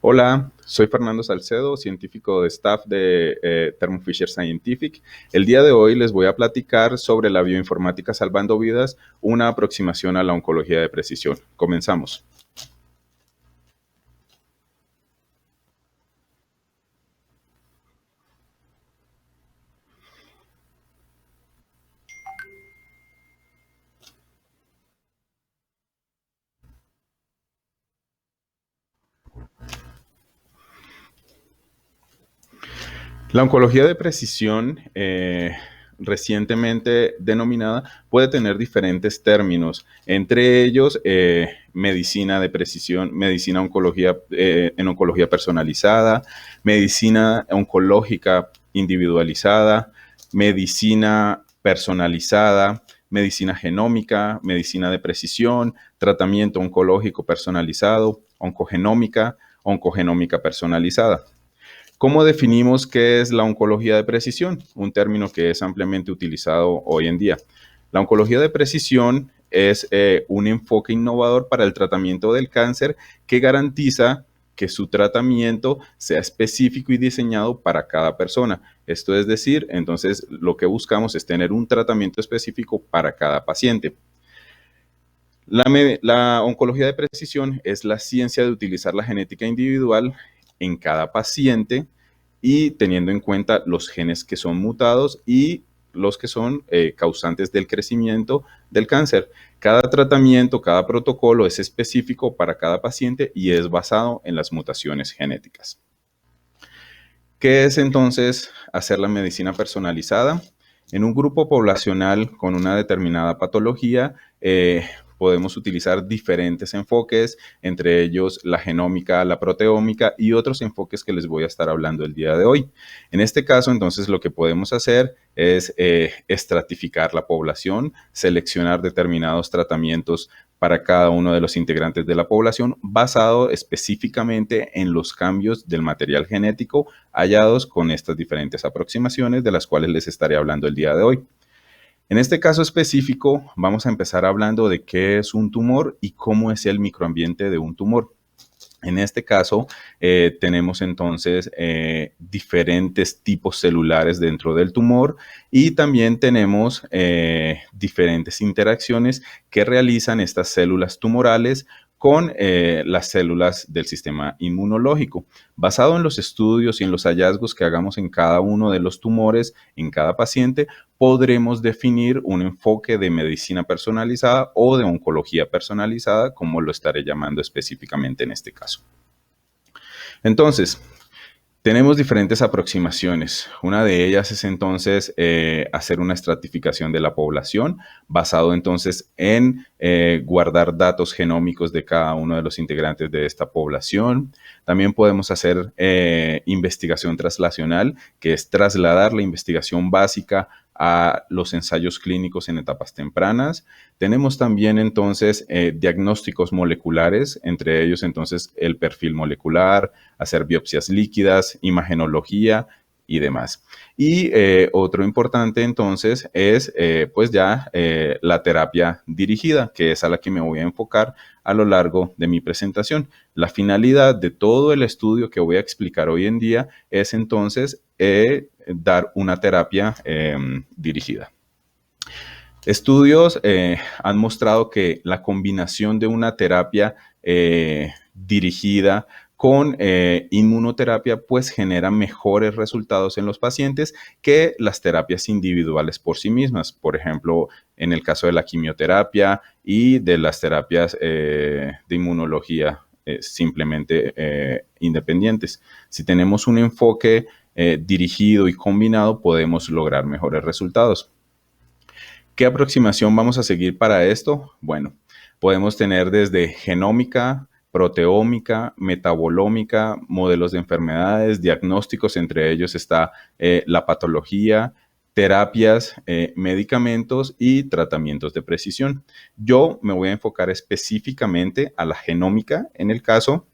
Hola, soy Fernando Salcedo, científico de staff de Thermo Fisher Scientific. El día de hoy les voy a platicar sobre la bioinformática salvando vidas, una aproximación a la oncología de precisión. Comenzamos. La oncología de precisión, recientemente denominada, puede tener diferentes términos, entre ellos medicina de precisión, medicina oncología, en oncología personalizada, medicina oncológica individualizada, medicina personalizada, medicina genómica, medicina de precisión, tratamiento oncológico personalizado, oncogenómica personalizada. ¿Cómo definimos qué es la oncología de precisión? Un término que es ampliamente utilizado hoy en día. La oncología de precisión es un enfoque innovador para el tratamiento del cáncer que garantiza que su tratamiento sea específico y diseñado para cada persona. Esto es decir, entonces lo que buscamos es tener un tratamiento específico para cada paciente. La oncología de precisión es la ciencia de utilizar la genética individual en cada paciente y teniendo en cuenta los genes que son mutados y los que son causantes del crecimiento del cáncer. Cada tratamiento, cada protocolo es específico para cada paciente y es basado en las mutaciones genéticas. ¿Qué es entonces hacer la medicina personalizada? En un grupo poblacional con una determinada patología, podemos utilizar diferentes enfoques, entre ellos la genómica, la proteómica y otros enfoques que les voy a estar hablando el día de hoy. En este caso, entonces, lo que podemos hacer es estratificar la población, seleccionar determinados tratamientos para cada uno de los integrantes de la población, basado específicamente en los cambios del material genético hallados con estas diferentes aproximaciones de las cuales les estaré hablando el día de hoy. En este caso específico, vamos a empezar hablando de qué es un tumor y cómo es el microambiente de un tumor. En este caso, tenemos entonces diferentes tipos celulares dentro del tumor y también tenemos diferentes interacciones que realizan estas células tumorales con las células del sistema inmunológico. Basado en los estudios y en los hallazgos que hagamos en cada uno de los tumores, en cada paciente, podremos definir un enfoque de medicina personalizada o de oncología personalizada, como lo estaré llamando específicamente en este caso. Entonces, tenemos diferentes aproximaciones. Una de ellas es entonces hacer una estratificación de la población basado entonces en guardar datos genómicos de cada uno de los integrantes de esta población. También podemos hacer investigación translacional, que es trasladar la investigación básica a los ensayos clínicos en etapas tempranas. Tenemos también entonces diagnósticos moleculares, entre ellos entonces el perfil molecular, hacer biopsias líquidas, imagenología y demás. Y otro importante entonces es pues ya la terapia dirigida, que es a la que me voy a enfocar a lo largo de mi presentación. La finalidad de todo el estudio que voy a explicar hoy en día es entonces dar una terapia dirigida. Estudios han mostrado que la combinación de una terapia dirigida con inmunoterapia pues genera mejores resultados en los pacientes que las terapias individuales por sí mismas. Por ejemplo, en el caso de la quimioterapia y de las terapias de inmunología simplemente independientes. Si tenemos un enfoque dirigido y combinado, podemos lograr mejores resultados. ¿Qué aproximación vamos a seguir para esto? Bueno, podemos tener desde genómica, proteómica, metabolómica, modelos de enfermedades, diagnósticos, entre ellos está la patología, terapias, medicamentos y tratamientos de precisión. Yo me voy a enfocar específicamente a la genómica en el caso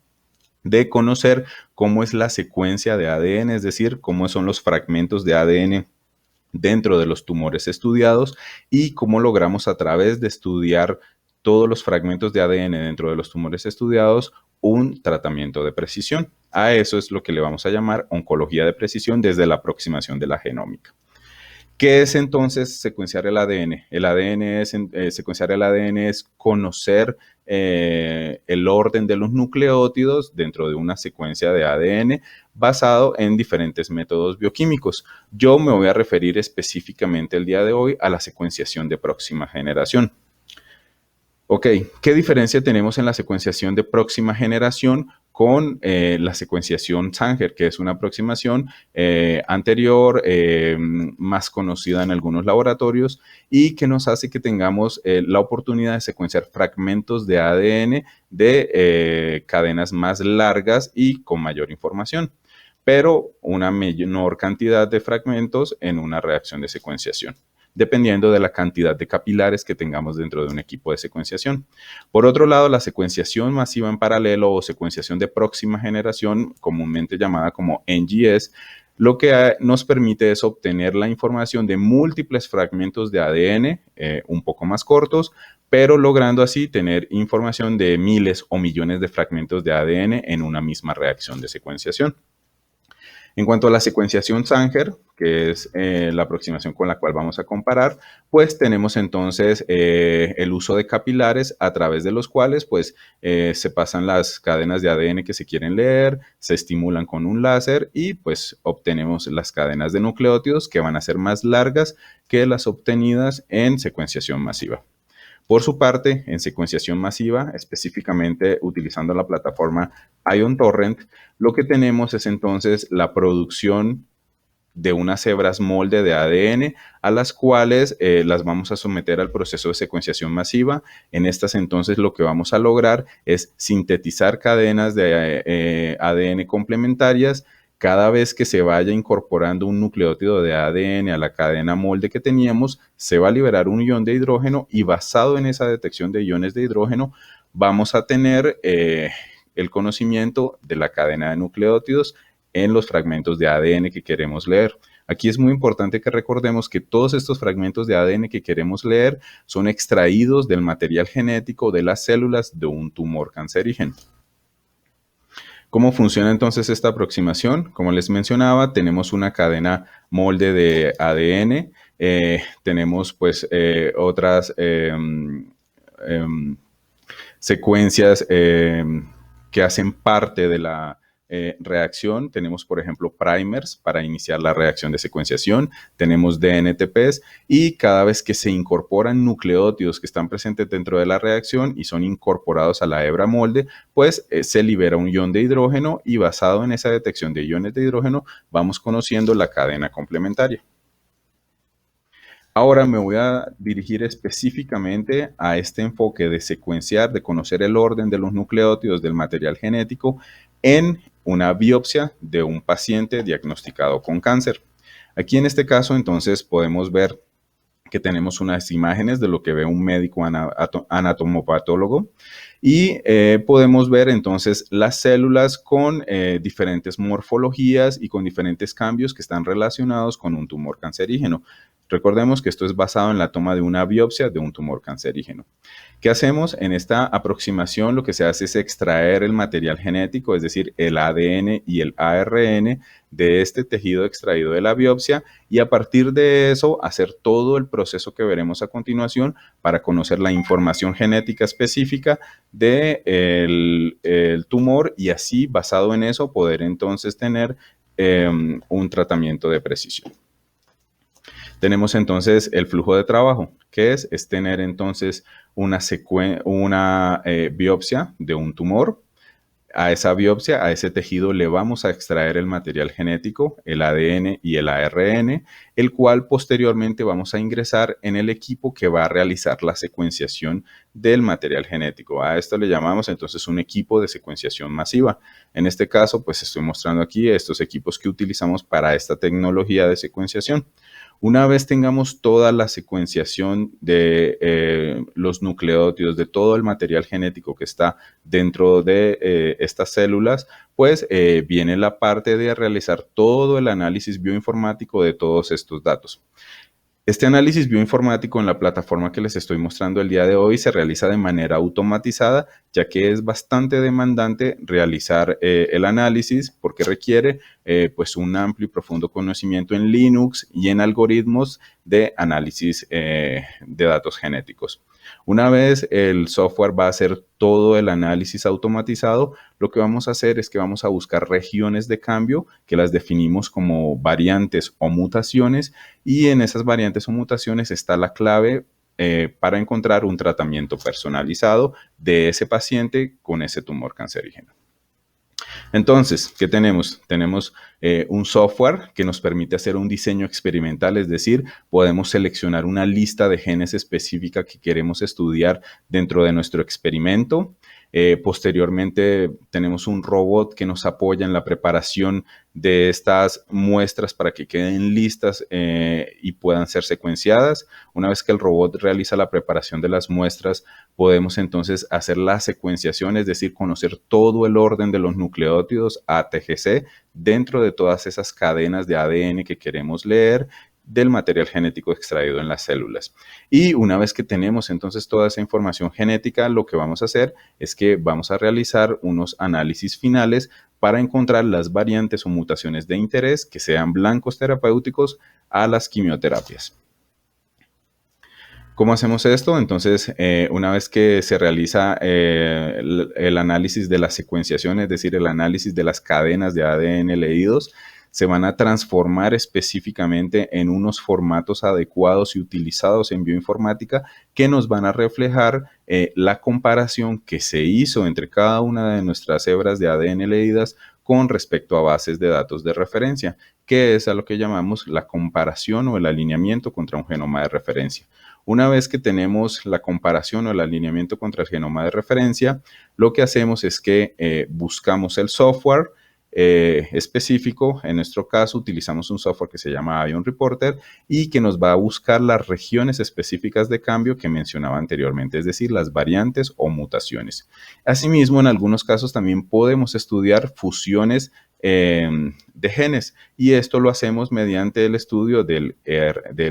de conocer cómo es la secuencia de ADN, es decir, cómo son los fragmentos de ADN dentro de los tumores estudiados y cómo logramos a través de estudiar todos los fragmentos de ADN dentro de los tumores estudiados un tratamiento de precisión. A eso es lo que le vamos a llamar oncología de precisión desde la aproximación de la genómica. ¿Qué es entonces secuenciar el ADN? Secuenciar el ADN es conocer el orden de los nucleótidos dentro de una secuencia de ADN basado en diferentes métodos bioquímicos. Yo me voy a referir específicamente el día de hoy a la secuenciación de próxima generación. Ok, ¿qué diferencia tenemos en la secuenciación de próxima generación con la secuenciación Sanger, que es una aproximación anterior, más conocida en algunos laboratorios y que nos hace que tengamos la oportunidad de secuenciar fragmentos de ADN de cadenas más largas y con mayor información, pero una menor cantidad de fragmentos en una reacción de secuenciación, dependiendo de la cantidad de capilares que tengamos dentro de un equipo de secuenciación. Por otro lado, la secuenciación masiva en paralelo o secuenciación de próxima generación, comúnmente llamada como NGS, lo que nos permite es obtener la información de múltiples fragmentos de ADN un poco más cortos, pero logrando así tener información de miles o millones de fragmentos de ADN en una misma reacción de secuenciación. En cuanto a la secuenciación Sanger, que es la aproximación con la cual vamos a comparar, pues tenemos entonces el uso de capilares a través de los cuales pues se pasan las cadenas de ADN que se quieren leer, se estimulan con un láser y pues obtenemos las cadenas de nucleótidos que van a ser más largas que las obtenidas en secuenciación masiva. Por su parte, en secuenciación masiva, específicamente utilizando la plataforma Ion Torrent, lo que tenemos es entonces la producción de unas hebras molde de ADN a las cuales las vamos a someter al proceso de secuenciación masiva. En estas entonces lo que vamos a lograr es sintetizar cadenas de ADN complementarias. Cada vez que se vaya incorporando un nucleótido de ADN a la cadena molde que teníamos, se va a liberar un ion de hidrógeno y basado en esa detección de iones de hidrógeno, vamos a tener el conocimiento de la cadena de nucleótidos en los fragmentos de ADN que queremos leer. Aquí es muy importante que recordemos que todos estos fragmentos de ADN que queremos leer son extraídos del material genético de las células de un tumor cancerígeno. ¿Cómo funciona entonces esta aproximación? Como les mencionaba, tenemos una cadena molde de ADN, tenemos pues otras secuencias que hacen parte de la reacción. Tenemos, por ejemplo, primers para iniciar la reacción de secuenciación, tenemos DNTPs y cada vez que se incorporan nucleótidos que están presentes dentro de la reacción y son incorporados a la hebra molde, pues se libera un ion de hidrógeno y basado en esa detección de iones de hidrógeno vamos conociendo la cadena complementaria. Ahora me voy a dirigir específicamente a este enfoque de secuenciar, de conocer el orden de los nucleótidos del material genético en una biopsia de un paciente diagnosticado con cáncer. Aquí en este caso entonces podemos ver que tenemos unas imágenes de lo que ve un médico anatomopatólogo y podemos ver entonces las células con diferentes morfologías y con diferentes cambios que están relacionados con un tumor cancerígeno. Recordemos que esto es basado en la toma de una biopsia de un tumor cancerígeno. ¿Qué hacemos? En esta aproximación lo que se hace es extraer el material genético, es decir, el ADN y el ARN de este tejido extraído de la biopsia y a partir de eso hacer todo el proceso que veremos a continuación para conocer la información genética específica del tumor y así basado en eso poder entonces tener un tratamiento de precisión. Tenemos entonces el flujo de trabajo, que es tener entonces una biopsia de un tumor. A esa biopsia, a ese tejido, le vamos a extraer el material genético, el ADN y el ARN, el cual posteriormente vamos a ingresar en el equipo que va a realizar la secuenciación del material genético. A esto le llamamos entonces un equipo de secuenciación masiva. En este caso, pues estoy mostrando aquí estos equipos que utilizamos para esta tecnología de secuenciación. Una vez tengamos toda la secuenciación de los nucleótidos, de todo el material genético que está dentro de estas células, pues viene la parte de realizar todo el análisis bioinformático de todos estos datos. Este análisis bioinformático en la plataforma que les estoy mostrando el día de hoy se realiza de manera automatizada, ya que es bastante demandante realizar el análisis porque requiere pues un amplio y profundo conocimiento en Linux y en algoritmos de análisis de datos genéticos. Una vez el software va a hacer todo el análisis automatizado, lo que vamos a hacer es que vamos a buscar regiones de cambio que las definimos como variantes o mutaciones, y en esas variantes o mutaciones está la clave para encontrar un tratamiento personalizado de ese paciente con ese tumor cancerígeno. Entonces, ¿qué tenemos? Tenemos un software que nos permite hacer un diseño experimental, es decir, podemos seleccionar una lista de genes específica que queremos estudiar dentro de nuestro experimento. Posteriormente tenemos un robot que nos apoya en la preparación de estas muestras para que queden listas y puedan ser secuenciadas. Una vez que el robot realiza la preparación de las muestras, podemos entonces hacer la secuenciación, es decir, conocer todo el orden de los nucleótidos ATGC dentro de todas esas cadenas de ADN que queremos leer del material genético extraído en las células. Y una vez que tenemos entonces toda esa información genética, lo que vamos a hacer es que vamos a realizar unos análisis finales para encontrar las variantes o mutaciones de interés que sean blancos terapéuticos a las quimioterapias. ¿Cómo hacemos esto? Entonces, una vez que se realiza el análisis de la secuenciación, es decir, el análisis de las cadenas de ADN leídos, se van a transformar específicamente en unos formatos adecuados y utilizados en bioinformática que nos van a reflejar la comparación que se hizo entre cada una de nuestras hebras de ADN leídas con respecto a bases de datos de referencia, que es a lo que llamamos la comparación o el alineamiento contra un genoma de referencia. Una vez que tenemos la comparación o el alineamiento contra el genoma de referencia, lo que hacemos es que buscamos el software específico. En nuestro caso, utilizamos un software que se llama Avion Reporter y que nos va a buscar las regiones específicas de cambio que mencionaba anteriormente, es decir, las variantes o mutaciones. Asimismo, en algunos casos también podemos estudiar fusiones de genes, y esto lo hacemos mediante el estudio del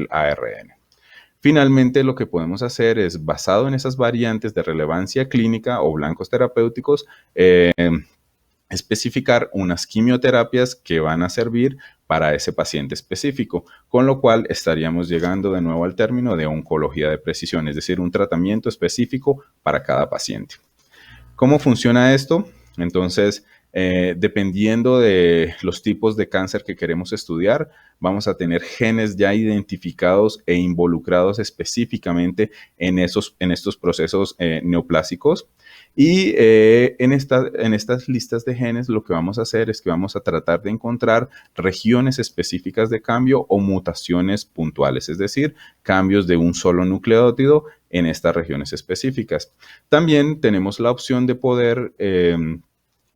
ARN. Finalmente, lo que podemos hacer es, basado en esas variantes de relevancia clínica o blancos terapéuticos, especificar unas quimioterapias que van a servir para ese paciente específico, con lo cual estaríamos llegando de nuevo al término de oncología de precisión, es decir, un tratamiento específico para cada paciente. ¿Cómo funciona esto? Entonces, dependiendo de los tipos de cáncer que queremos estudiar, vamos a tener genes ya identificados e involucrados específicamente en estos procesos neoplásicos. Y en estas listas de genes lo que vamos a hacer es que vamos a tratar de encontrar regiones específicas de cambio o mutaciones puntuales, es decir, cambios de un solo nucleótido en estas regiones específicas. También tenemos la opción de poder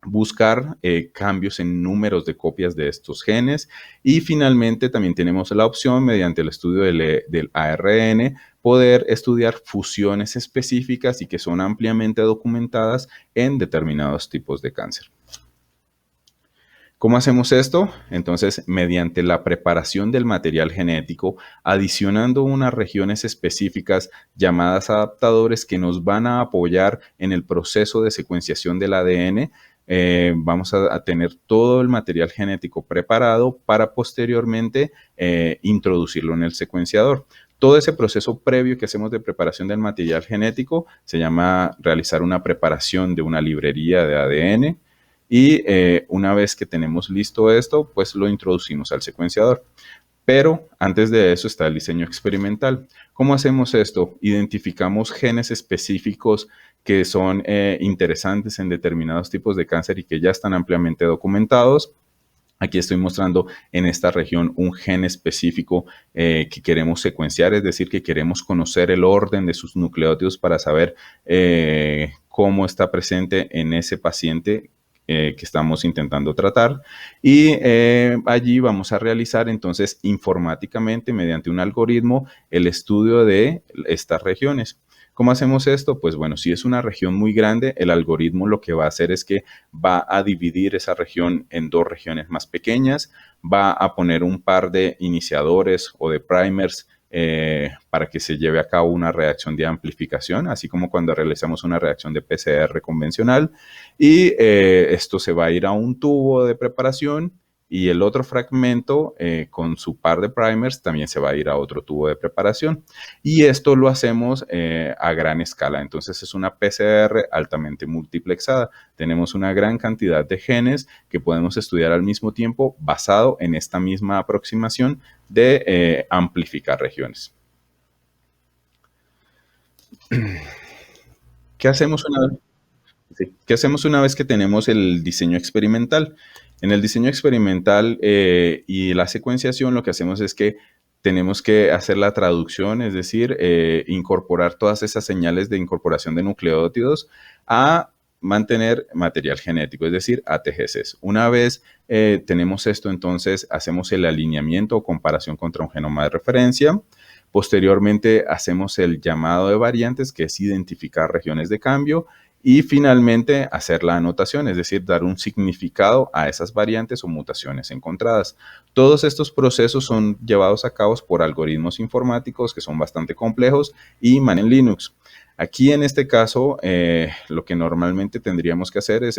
buscar cambios en números de copias de estos genes, y finalmente también tenemos la opción, mediante el estudio del ARN, poder estudiar fusiones específicas y que son ampliamente documentadas en determinados tipos de cáncer. ¿Cómo hacemos esto? Entonces, mediante la preparación del material genético, adicionando unas regiones específicas llamadas adaptadores que nos van a apoyar en el proceso de secuenciación del ADN, vamos a tener todo el material genético preparado para posteriormente introducirlo en el secuenciador. Todo ese proceso previo que hacemos de preparación del material genético se llama realizar una preparación de una librería de ADN. Y una vez que tenemos listo esto, pues lo introducimos al secuenciador. Pero antes de eso está el diseño experimental. ¿Cómo hacemos esto? Identificamos genes específicos que son interesantes en determinados tipos de cáncer y que ya están ampliamente documentados. Aquí estoy mostrando en esta región un gen específico que queremos secuenciar, es decir, que queremos conocer el orden de sus nucleótidos para saber cómo está presente en ese paciente que estamos intentando tratar. Y allí vamos a realizar entonces informáticamente, mediante un algoritmo, el estudio de estas regiones. ¿Cómo hacemos esto? Pues bueno, si es una región muy grande, el algoritmo lo que va a hacer es que va a dividir esa región en dos regiones más pequeñas, va a poner un par de iniciadores o de primers para que se lleve a cabo una reacción de amplificación, así como cuando realizamos una reacción de PCR convencional. Y esto se va a ir a un tubo de preparación y el otro fragmento con su par de primers también se va a ir a otro tubo de preparación. Y esto lo hacemos a gran escala. Entonces es una PCR altamente multiplexada. Tenemos una gran cantidad de genes que podemos estudiar al mismo tiempo basado en esta misma aproximación de amplificar regiones. ¿Qué hacemos una vez? Sí. ¿Qué hacemos una vez que tenemos el diseño experimental? En el diseño experimental y la secuenciación, lo que hacemos es que tenemos que hacer la traducción, es decir, incorporar todas esas señales de incorporación de nucleótidos a mantener material genético, es decir, ATGCs. Una vez tenemos esto, entonces hacemos el alineamiento o comparación contra un genoma de referencia. Posteriormente hacemos el llamado de variantes, que es identificar regiones de cambio. Y finalmente hacer la anotación, es decir, dar un significado a esas variantes o mutaciones encontradas. Todos estos procesos son llevados a cabo por algoritmos informáticos que son bastante complejos y manejan Linux. Aquí en este caso, lo que normalmente tendríamos que hacer es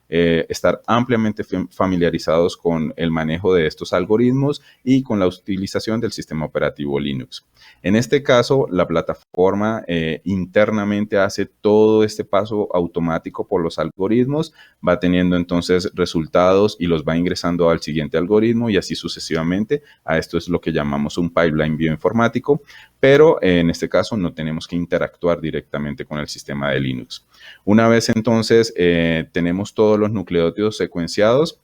estar ampliamente familiarizados con el manejo de estos algoritmos y con la utilización del sistema operativo Linux. En este caso, la plataforma internamente hace todo este paso automático por los algoritmos, va teniendo entonces resultados y los va ingresando al siguiente algoritmo y así sucesivamente. A esto es lo que llamamos un pipeline bioinformático, pero en este caso no tenemos que interactuar directamente con el sistema de Linux. Una vez entonces tenemos todos los nucleótidos secuenciados,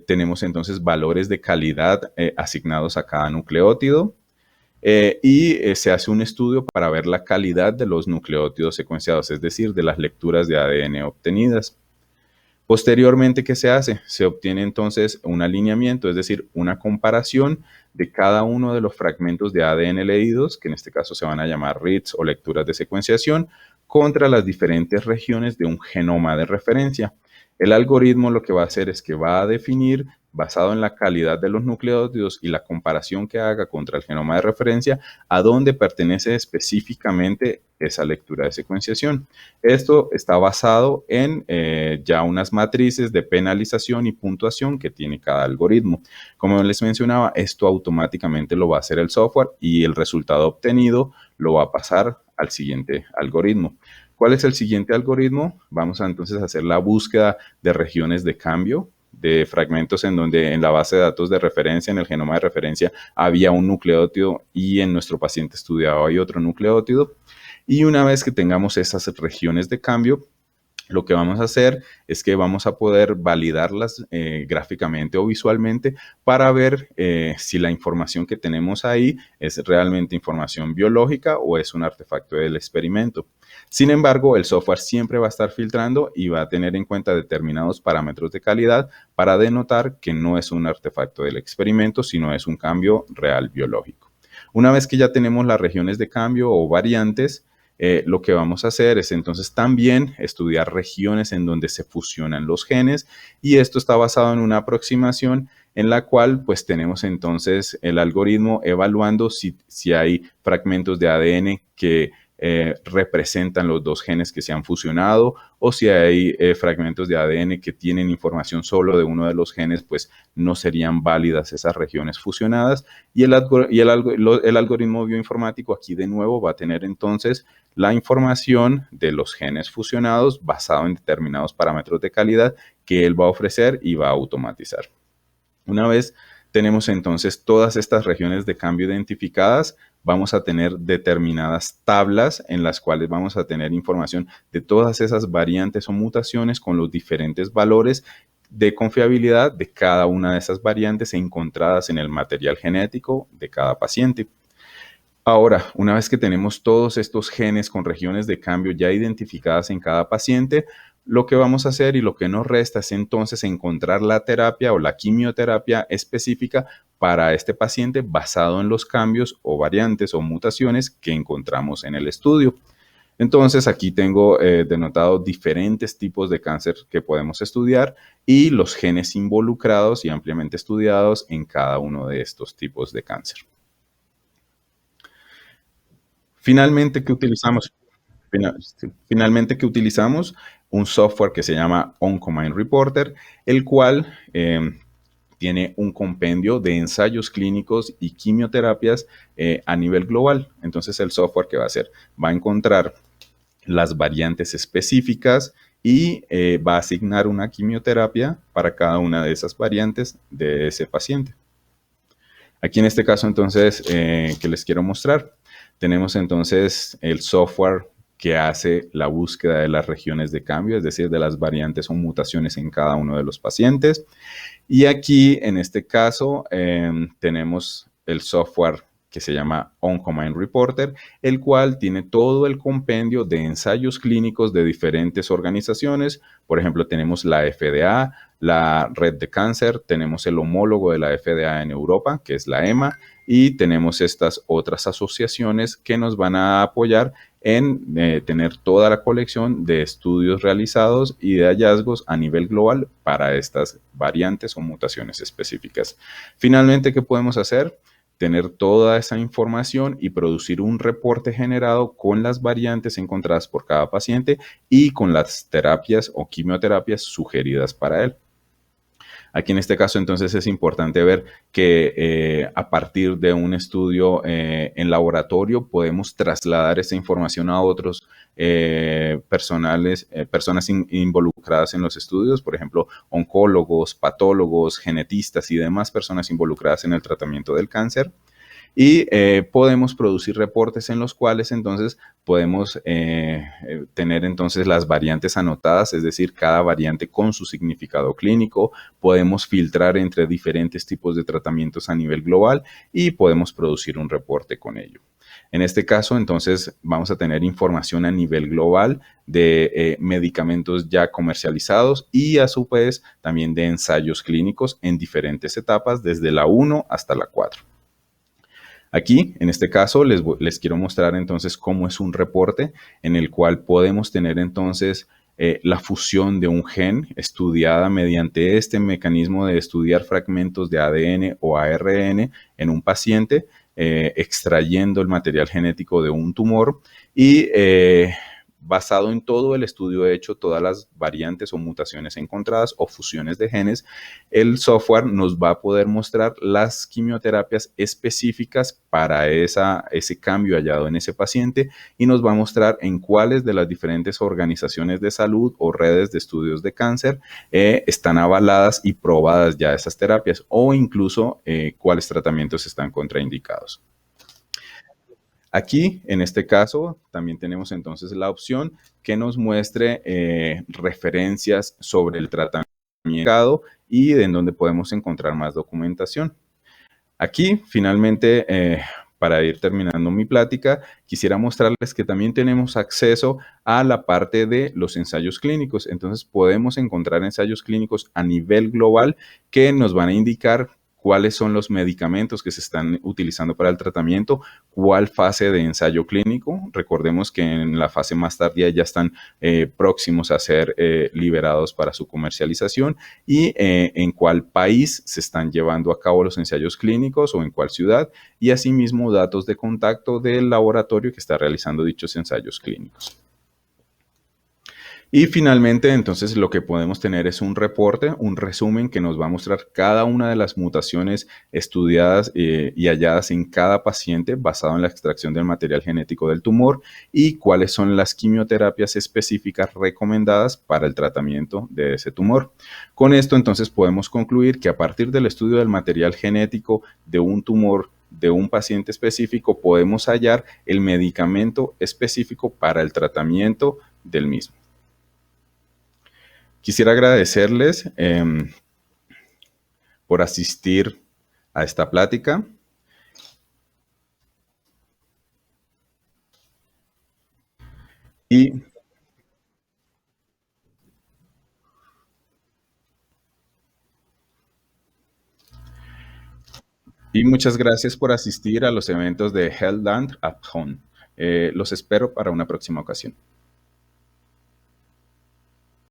tenemos entonces valores de calidad asignados a cada nucleótido. Se hace un estudio para ver la calidad de los nucleótidos secuenciados, es decir, de las lecturas de ADN obtenidas. Posteriormente, ¿qué se hace? Se obtiene entonces un alineamiento, es decir, una comparación de cada uno de los fragmentos de ADN leídos, que en este caso se van a llamar reads o lecturas de secuenciación, contra las diferentes regiones de un genoma de referencia. El algoritmo lo que va a hacer es que va a definir, basado en la calidad de los nucleótidos y la comparación que haga contra el genoma de referencia, a dónde pertenece específicamente esa lectura de secuenciación. Esto está basado en ya unas matrices de penalización y puntuación que tiene cada algoritmo. Como les mencionaba, esto automáticamente lo va a hacer el software y el resultado obtenido lo va a pasar al siguiente algoritmo. ¿Cuál es el siguiente algoritmo? Vamos a entonces hacer la búsqueda de regiones de cambio, de fragmentos en donde en la base de datos de referencia, en el genoma de referencia, había un nucleótido y en nuestro paciente estudiado hay otro nucleótido. Y una vez que tengamos esas regiones de cambio, lo que vamos a hacer es que vamos a poder validarlas gráficamente o visualmente para ver si la información que tenemos ahí es realmente información biológica o es un artefacto del experimento. Sin embargo, el software siempre va a estar filtrando y va a tener en cuenta determinados parámetros de calidad para denotar que no es un artefacto del experimento, sino es un cambio real biológico. Una vez que ya tenemos las regiones de cambio o variantes, lo que vamos a hacer es entonces también estudiar regiones en donde se fusionan los genes y esto está basado en una aproximación en la cual pues tenemos entonces el algoritmo evaluando si hay fragmentos de ADN que representan los dos genes que se han fusionado o si hay fragmentos de ADN que tienen información solo de uno de los genes, pues no serían válidas esas regiones fusionadas y el algoritmo bioinformático aquí de nuevo va a tener entonces la información de los genes fusionados basado en determinados parámetros de calidad que él va a ofrecer y va a automatizar. Una vez tenemos entonces todas estas regiones de cambio identificadas, vamos a tener determinadas tablas en las cuales vamos a tener información de todas esas variantes o mutaciones con los diferentes valores de confiabilidad de cada una de esas variantes encontradas en el material genético de cada paciente. Ahora, una vez que tenemos todos estos genes con regiones de cambio ya identificadas en cada paciente, lo que vamos a hacer y lo que nos resta es entonces encontrar la terapia o la quimioterapia específica para este paciente basado en los cambios o variantes o mutaciones que encontramos en el estudio. Entonces aquí tengo denotado diferentes tipos de cáncer que podemos estudiar y los genes involucrados y ampliamente estudiados en cada uno de estos tipos de cáncer. Finalmente, ¿qué utilizamos? Finalmente, ¿qué utilizamos? Un software que se llama OnCombine Reporter, el cual tiene un compendio de ensayos clínicos y quimioterapias a nivel global. Entonces, el software que va a hacer va a encontrar las variantes específicas y va a asignar una quimioterapia para cada una de esas variantes de ese paciente. Aquí en este caso, entonces, que les quiero mostrar, tenemos entonces el software que hace la búsqueda de las regiones de cambio, es decir, de las variantes o mutaciones en cada uno de los pacientes. Y aquí, en este caso, tenemos el software que se llama OnCombine Reporter, el cual tiene todo el compendio de ensayos clínicos de diferentes organizaciones. Por ejemplo, tenemos la FDA, la Red de Cáncer, tenemos el homólogo de la FDA en Europa, que es la EMA, y tenemos estas otras asociaciones que nos van a apoyar en tener toda la colección de estudios realizados y de hallazgos a nivel global para estas variantes o mutaciones específicas. Finalmente, ¿qué podemos hacer? Tener toda esa información y producir un reporte generado con las variantes encontradas por cada paciente y con las terapias o quimioterapias sugeridas para él. Aquí en este caso, entonces, es importante ver que a partir de un estudio en laboratorio podemos trasladar esa información a otros personas involucradas en los estudios, por ejemplo, oncólogos, patólogos, genetistas y demás personas involucradas en el tratamiento del cáncer. Y podemos producir reportes en los cuales entonces podemos tener entonces las variantes anotadas, es decir, cada variante con su significado clínico, podemos filtrar entre diferentes tipos de tratamientos a nivel global y podemos producir un reporte con ello. En este caso, entonces, vamos a tener información a nivel global de medicamentos ya comercializados y a su vez también de ensayos clínicos en diferentes etapas, desde la 1 hasta la 4. Aquí, en este caso, les quiero mostrar entonces cómo es un reporte en el cual podemos tener entonces la fusión de un gen estudiada mediante este mecanismo de estudiar fragmentos de ADN o ARN en un paciente, extrayendo el material genético de un tumor y basado en todo el estudio hecho, todas las variantes o mutaciones encontradas o fusiones de genes, el software nos va a poder mostrar las quimioterapias específicas para ese cambio hallado en ese paciente y nos va a mostrar en cuáles de las diferentes organizaciones de salud o redes de estudios de cáncer están avaladas y probadas ya esas terapias o incluso cuáles tratamientos están contraindicados. Aquí, en este caso, también tenemos entonces la opción que nos muestre referencias sobre el tratamiento y en donde podemos encontrar más documentación. Aquí, finalmente, para ir terminando mi plática, quisiera mostrarles que también tenemos acceso a la parte de los ensayos clínicos. Entonces, podemos encontrar ensayos clínicos a nivel global que nos van a indicar cuáles son los medicamentos que se están utilizando para el tratamiento, cuál fase de ensayo clínico. Recordemos que en la fase más tardía ya están próximos a ser liberados para su comercialización y en cuál país se están llevando a cabo los ensayos clínicos o en cuál ciudad y asimismo datos de contacto del laboratorio que está realizando dichos ensayos clínicos. Y finalmente, entonces, lo que podemos tener es un reporte, un resumen que nos va a mostrar cada una de las mutaciones estudiadas y halladas en cada paciente basado en la extracción del material genético del tumor y cuáles son las quimioterapias específicas recomendadas para el tratamiento de ese tumor. Con esto, entonces, podemos concluir que a partir del estudio del material genético de un tumor de un paciente específico, podemos hallar el medicamento específico para el tratamiento del mismo. Quisiera agradecerles por asistir a esta plática. Y, y muchas gracias por asistir a los eventos de Healthland at Home. Los espero para una próxima ocasión.